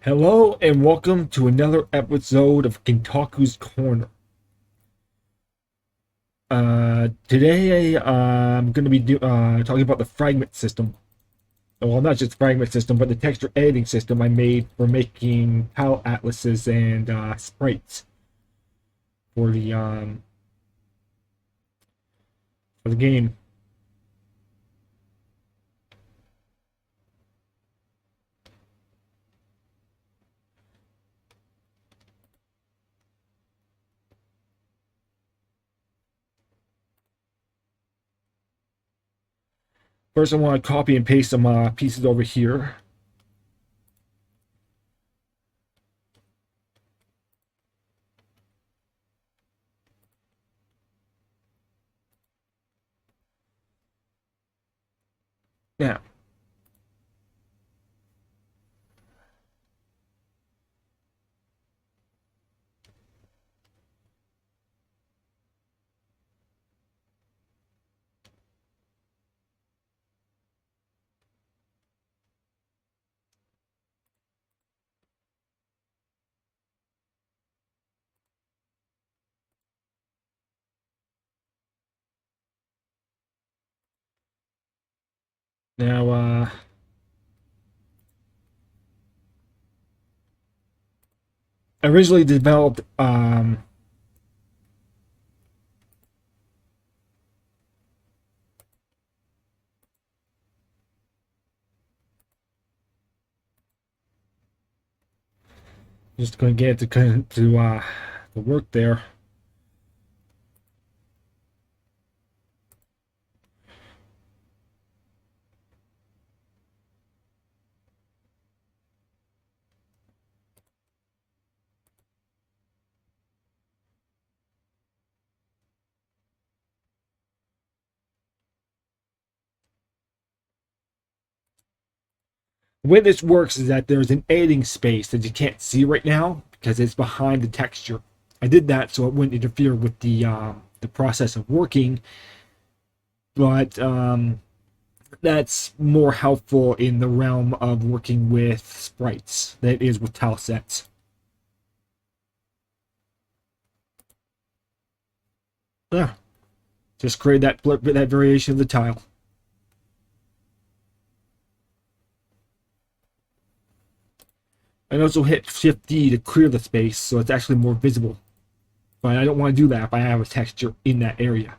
Hello and welcome to another episode of Kintaku's Corner. Today I'm going to be talking about the fragment system. Well, not just fragment system, but the texture editing system I made for making tile atlases and sprites for the game. First, I want to copy and paste some pieces over here. Now, now, I originally developed just going to get it to work there. The way this works is that there's an editing space that you can't see right now because it's behind the texture. I did that so it wouldn't interfere with the process of working, but that's more helpful in the realm of working with sprites than it is with tile sets. Yeah, just create that variation of the tile. And also hit Shift D to clear the space so it's actually more visible. But I don't want to do that if I have a texture in that area.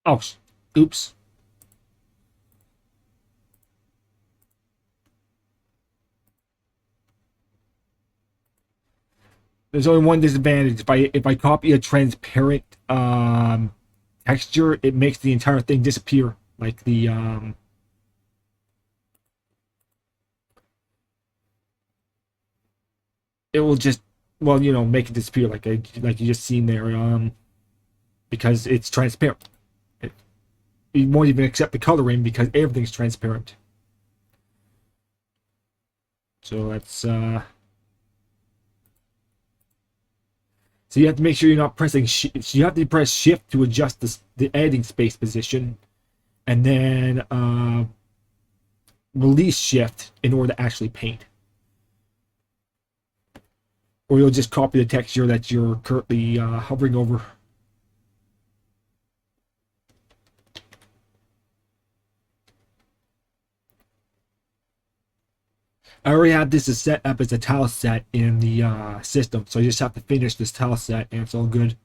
Oh, oops. There's only one disadvantage. If I copy a transparent texture, it makes the entire thing disappear. Like it will just, well, make it disappear like you just seen there. Because it's transparent. It won't even accept the coloring because everything's transparent. So that's so you have to make sure you're not pressing. So you have to press Shift to adjust the editing space position, and then release Shift in order to actually paint. Or you'll just copy the texture that you're currently hovering over. I already have this set up as a tile set in the system, so I just have to finish this tile set and it's all good.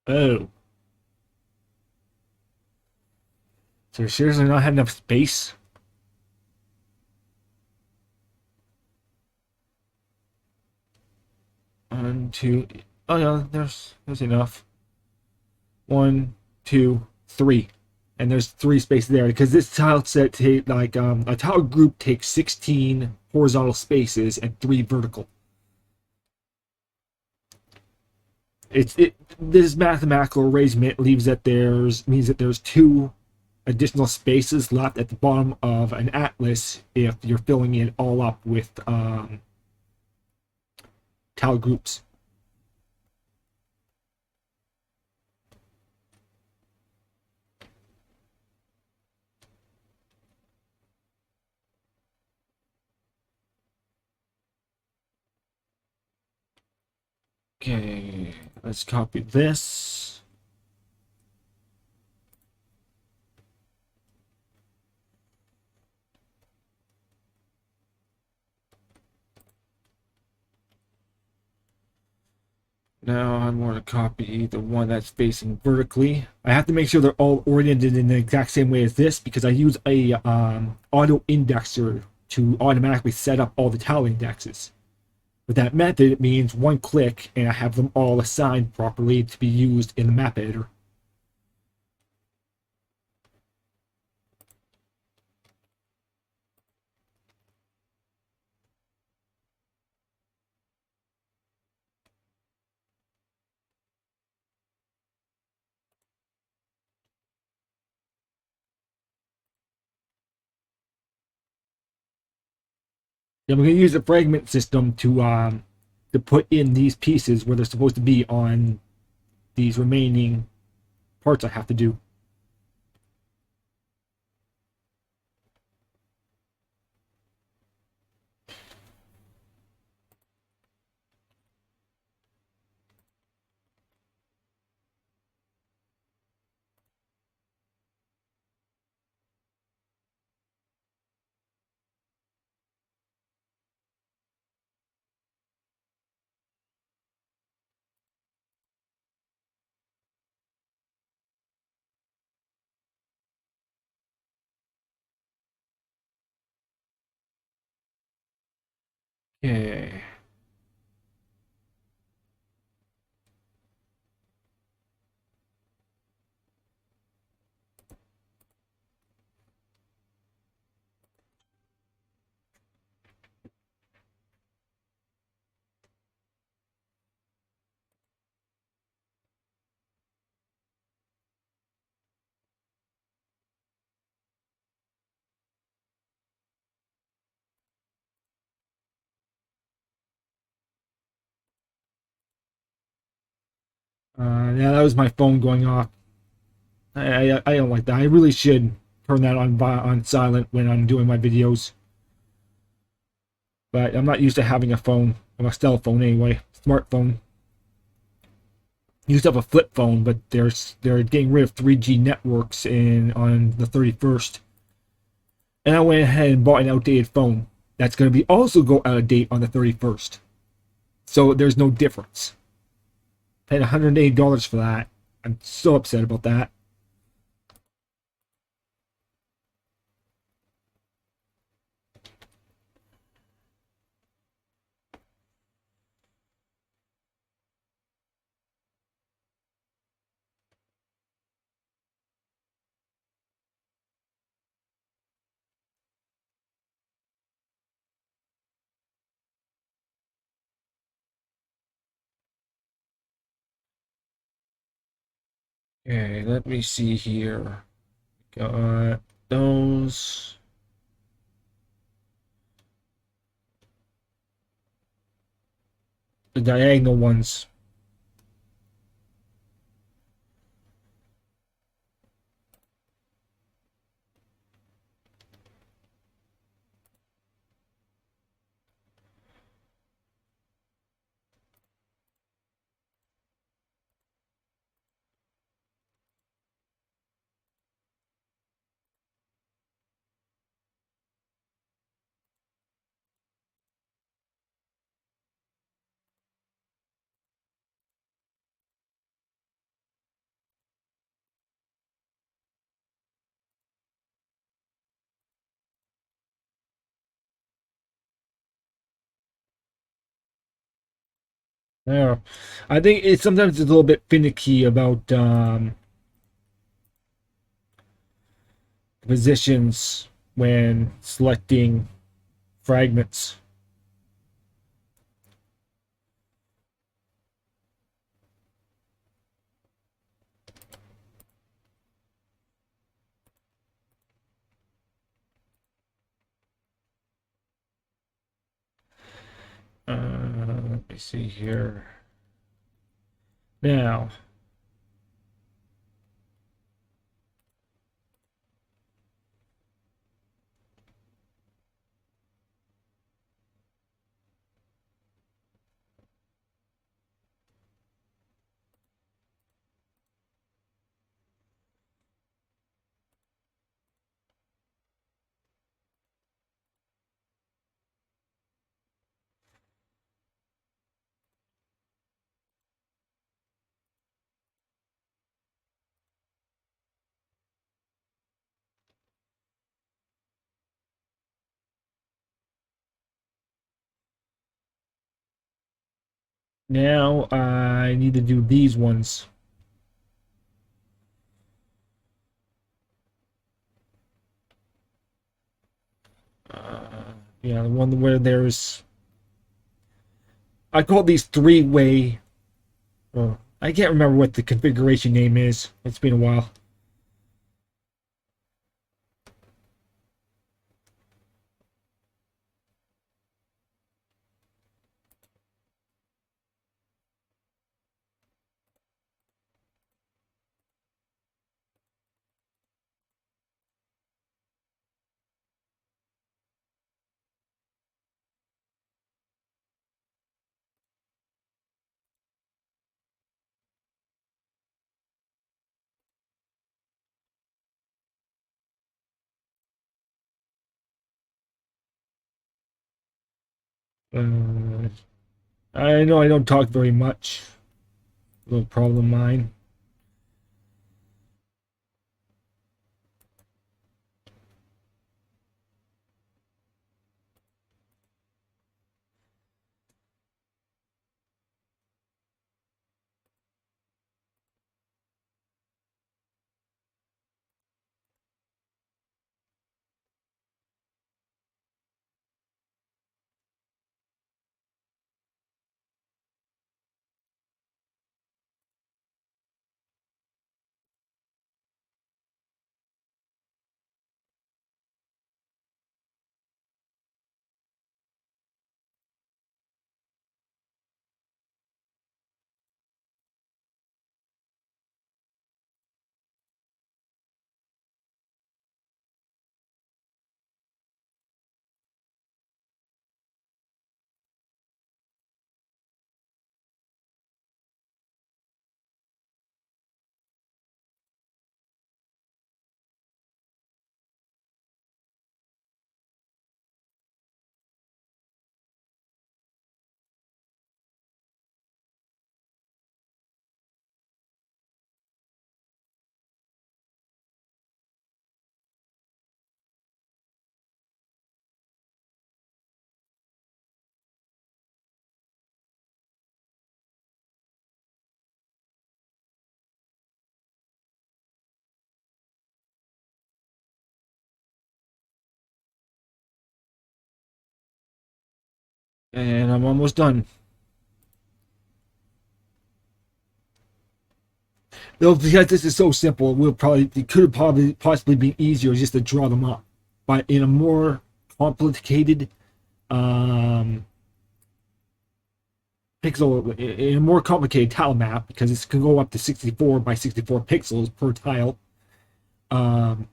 Oh, so seriously not have enough space? One, two. Oh yeah, there's enough. One, two, three, and there's three spaces there because this tile set take like a tile group takes 16 horizontal spaces and three vertical. It this mathematical arrangement leaves that there's means that there's two additional spaces left at the bottom of an atlas if you're filling it all up with tile groups. Okay, let's copy this. Now I want to copy the one that's facing vertically. I have to make sure they're all oriented in the exact same way as this because I use a auto indexer to automatically set up all the tile indexes. With that method, it means one click and I have them all assigned properly to be used in the map editor. Then we're going to use the fragment system to put in these pieces where they're supposed to be on these remaining parts I have to do. Okay. Yeah, that was my phone going off. I don't like that. I really should turn that on silent when I'm doing my videos. But I'm not used to having a phone. I'm a cell phone anyway, smartphone. Used to have a flip phone, but they're getting rid of 3G networks in on the 31st. And I went ahead and bought an outdated phone that's going to be also go out of date on the 31st. So there's no difference. Paid $180 for that. I'm so upset about that. Okay, let me see here. Got those. The diagonal ones. Yeah, I think it's sometimes it's a little bit finicky about positions when selecting fragments. Let me see here. Now, now I need to do these ones. Yeah, the one where there's I call these three-way. I can't remember what the configuration name is. It's been a while. Uh, I know I don't talk very much. Little problem of mine. And I'm almost done. Though because this is so simple, it could have probably possibly been easier just to draw them up. But in a more complicated um, pixel, in a more complicated tile map, because it can go up to 64 by 64 pixels per tile, um,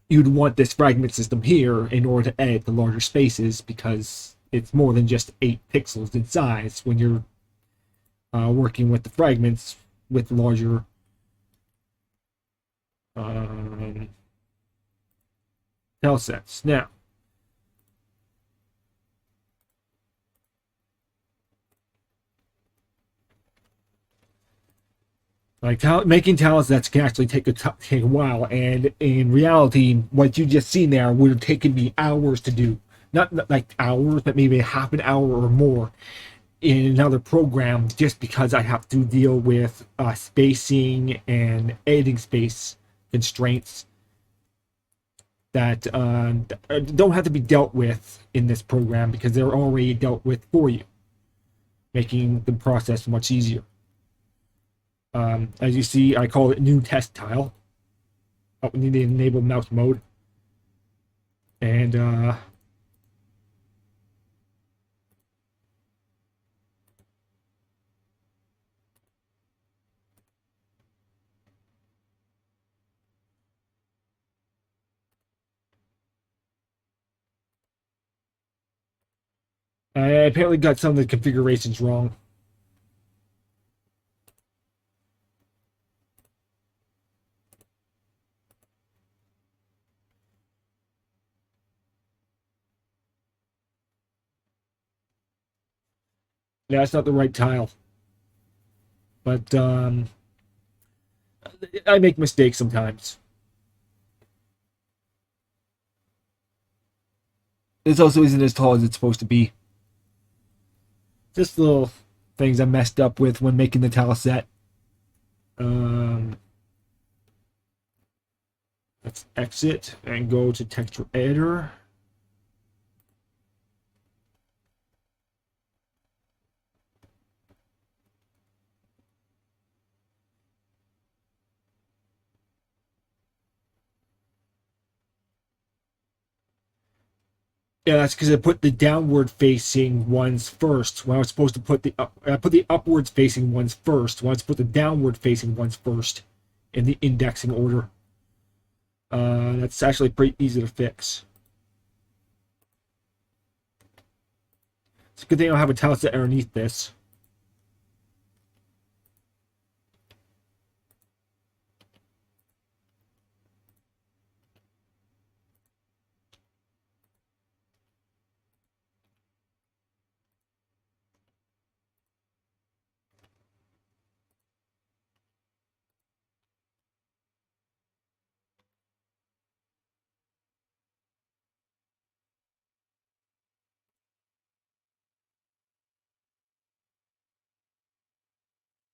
you'd want this fragment system here in order to edit the larger spaces because it's more than just 8 pixels in size when you're working with the fragments with larger um, tile sets. Now, like making tiles that can actually take a while, and in reality, what you just seen there would have taken me hours to do. Not like hours, but maybe half an hour or more. in another program just because I have to deal with spacing and editing space constraints that don't have to be dealt with in this program because they're already dealt with for you, making the process much easier. As you see, I call it new test tile. Oh, we need to enable mouse mode. And I apparently got some of the configurations wrong. Yeah, that's not the right tile. But I make mistakes sometimes. This also isn't as tall as it's supposed to be. Just little things I messed up with when making the tile set. Let's exit and go to texture editor. Yeah, that's because I put the downward facing ones first when I was supposed to put I put the upwards facing ones first when I was supposed to put the downward facing ones first in the indexing order. That's actually pretty easy to fix. It's a good thing I don't have a tile set underneath this.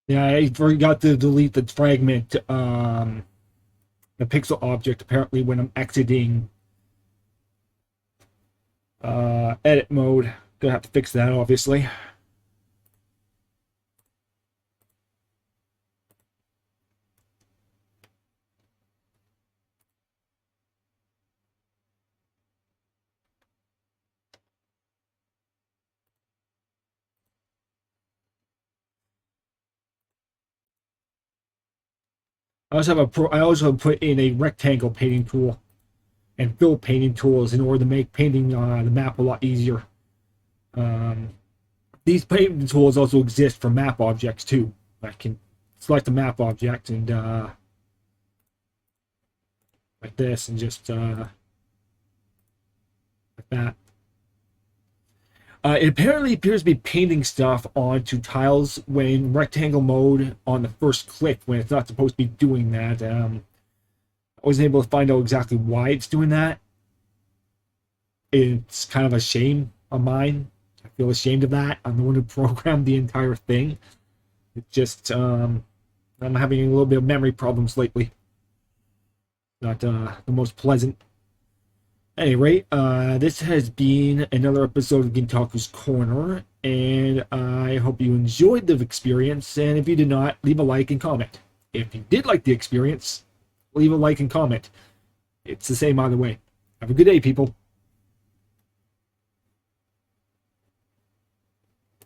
Yeah, I forgot to delete the fragment, the pixel object apparently when I'm exiting edit mode. Gonna have to fix that obviously. I also put in a rectangle painting tool and fill painting tools in order to make painting the map a lot easier. These painting tools also exist for map objects too. I can select a map object and like this and just like that. It apparently appears to be painting stuff onto tiles when rectangle mode on the first click when it's not supposed to be doing that. I wasn't able to find out exactly why it's doing that. It's kind of a shame of mine. I feel ashamed of that. I'm the one who programmed the entire thing. It just I'm having a little bit of memory problems lately. Not the most pleasant. Anyway, this has been another episode of Gintaku's Corner, and I hope you enjoyed the experience, and if you did not, leave a like and comment. If you did like the experience, leave a like and comment. It's the same either way. Have a good day, people.